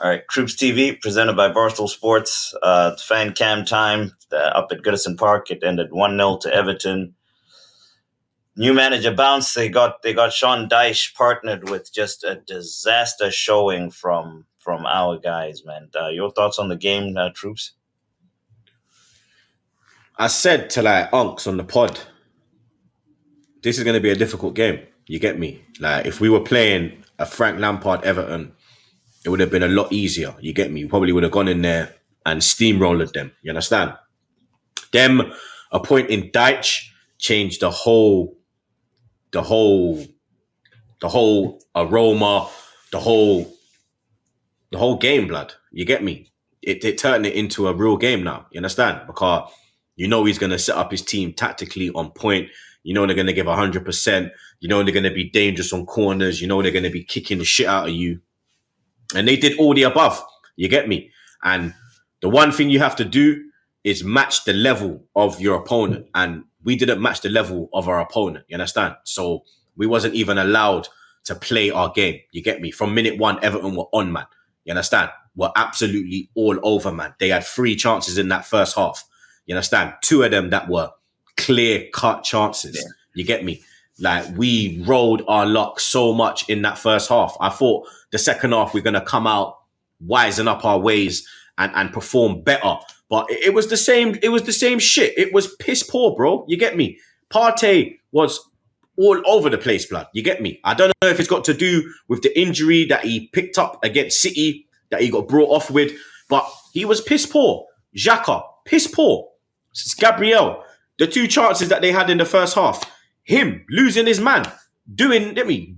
All right, TroopzTV, presented by Barstool Sports. Fan cam time up at Goodison Park. It ended 1-0 to Everton. New manager bounce. They got Sean Dyche partnered with just a disaster showing from our guys, man. Your thoughts on the game, Troopz? I said to like Unks on the pod, this is going to be a difficult game. You get me? Like if we were playing a Frank Lampard Everton, it would have been a lot easier. You get me? We probably would have gone in there and steamrolled them. You understand? Them appointing Dyche changed the whole aroma, the whole game, blood. You get me? It turned it into a real game now. You understand? Because you know he's going to set up his team tactically on point. You know they're going to give 100%. You know they're going to be dangerous on corners. You know they're going to be kicking the shit out of you. And they did all the above. You get me? And the one thing you have to do is match the level of your opponent. And we didn't match the level of our opponent. You understand? So we wasn't even allowed to play our game. You get me? From minute one, Everton were on, man. You understand? We're absolutely all over, man. They had 3 chances in that first half. You understand? 2 of them that were clear-cut chances. Yeah. You get me? Like, we rolled our luck so much in that first half. I thought the second half we're going to come out, wisen up our ways and perform better. But it was the same. It was the same shit. It was piss poor, bro. You get me? Partey was all over the place, blood. You get me? I don't know if it's got to do with the injury that he picked up against City, that he got brought off with, but he was piss poor. Xhaka, piss poor. Gabriel, the 2 chances that they had in the first half, him losing his man,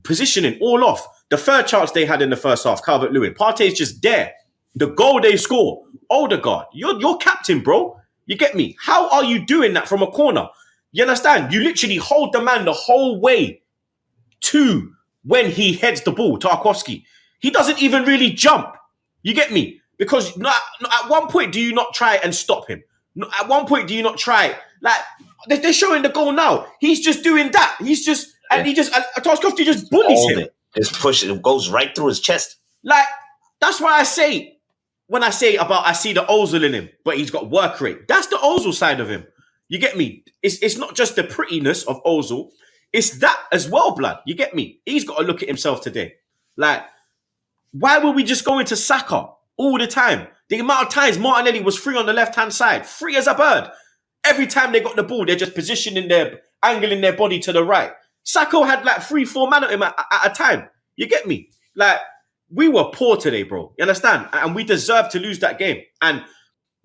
positioning all off. The 3rd chance they had in the first half, Calvert-Lewin, Partey's just there. The goal they score, Odegaard, you're captain, bro. You get me? How are you doing that from a corner? You understand? You literally hold the man the whole way to when he heads the ball, Tarkowski. He doesn't even really jump. You get me? Because at one point, do you not try and stop him? At one point, do you not try? Like, they're showing the goal now. He's just doing that. Tarkowski just bullies him. His push, it goes right through his chest. Like, that's why I say, when I see the Ozil in him, but he's got work rate. That's the Ozil side of him. You get me? It's not just the prettiness of Ozil. It's that as well, blood. You get me? He's got to look at himself today. Like, why were we just going to Saka all the time? The amount of times Martinelli was free on the left-hand side, free as a bird. Every time they got the ball, they're just angling their body to the right. Saka had like 3-4 man at him at a time. You get me? Like, we were poor today, bro. You understand? And we deserve to lose that game. And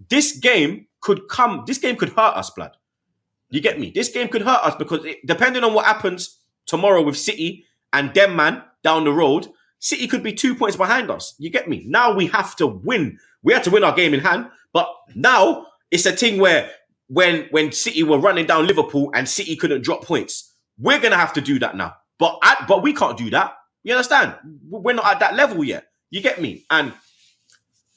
this game could hurt us, blood. You get me? This game could hurt us because depending on what happens tomorrow with City and them, man, down the road, City could be 2 points behind us. You get me? Now we have to win. We had to win our game in hand. But now it's a thing where when City were running down Liverpool and City couldn't drop points, we're going to have to do that now. But we can't do that. You understand? We're not at that level yet. You get me? And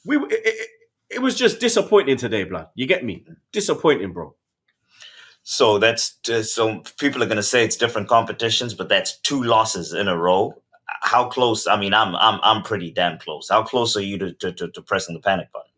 it was just disappointing today, blood. You get me? Disappointing, bro. So so people are going to say it's different competitions, but that's 2 losses in a row. How close? I mean, I'm pretty damn close. How close are you to pressing the panic button?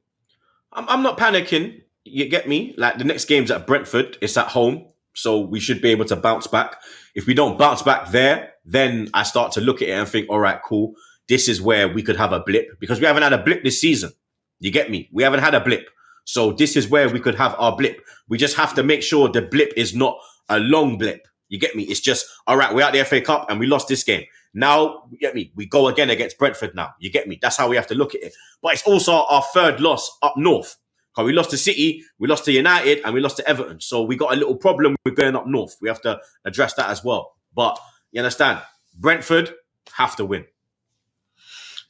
I'm not panicking. You get me? Like, the next game's at Brentford. It's at home. So we should be able to bounce back. If we don't bounce back there, then I start to look at it and think, all right, cool. This is where we could have a blip, because we haven't had a blip this season. You get me? We haven't had a blip. So this is where we could have our blip. We just have to make sure the blip is not a long blip. You get me? It's just, all right, we're at the FA Cup and we lost this game. Now, you get me? We go again against Brentford now. You get me? That's how we have to look at it. But it's also our 3rd loss up north. Because we lost to City, we lost to United, and we lost to Everton. So we got a little problem with going up north. We have to address that as well. But you understand? Brentford have to win.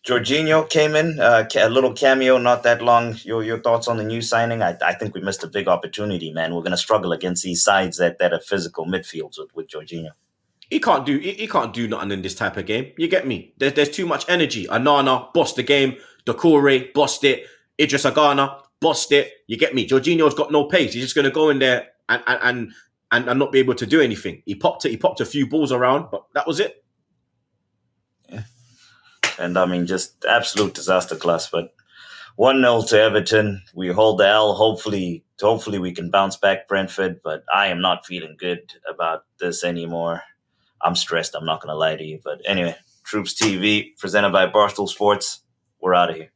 Jorginho came in, a little cameo, not that long. Your thoughts on the new signing? I think we missed a big opportunity, man. We're going to struggle against these sides that are physical midfields with Jorginho. He can't do nothing in this type of game. You get me? There's too much energy. Anana bossed the game. Doucouré bossed it. Idris Agana bossed it. You get me? Jorginho's got no pace. He's just going to go in there and not be able to do anything. He popped a few balls around, but that was it. Yeah. And I mean, just absolute disaster class. But 1-0 to Everton. We hold the L. Hopefully we can bounce back Brentford. But I am not feeling good about this anymore. I'm stressed. I'm not going to lie to you. But anyway, Troopz TV, presented by Barstool Sports. We're out of here.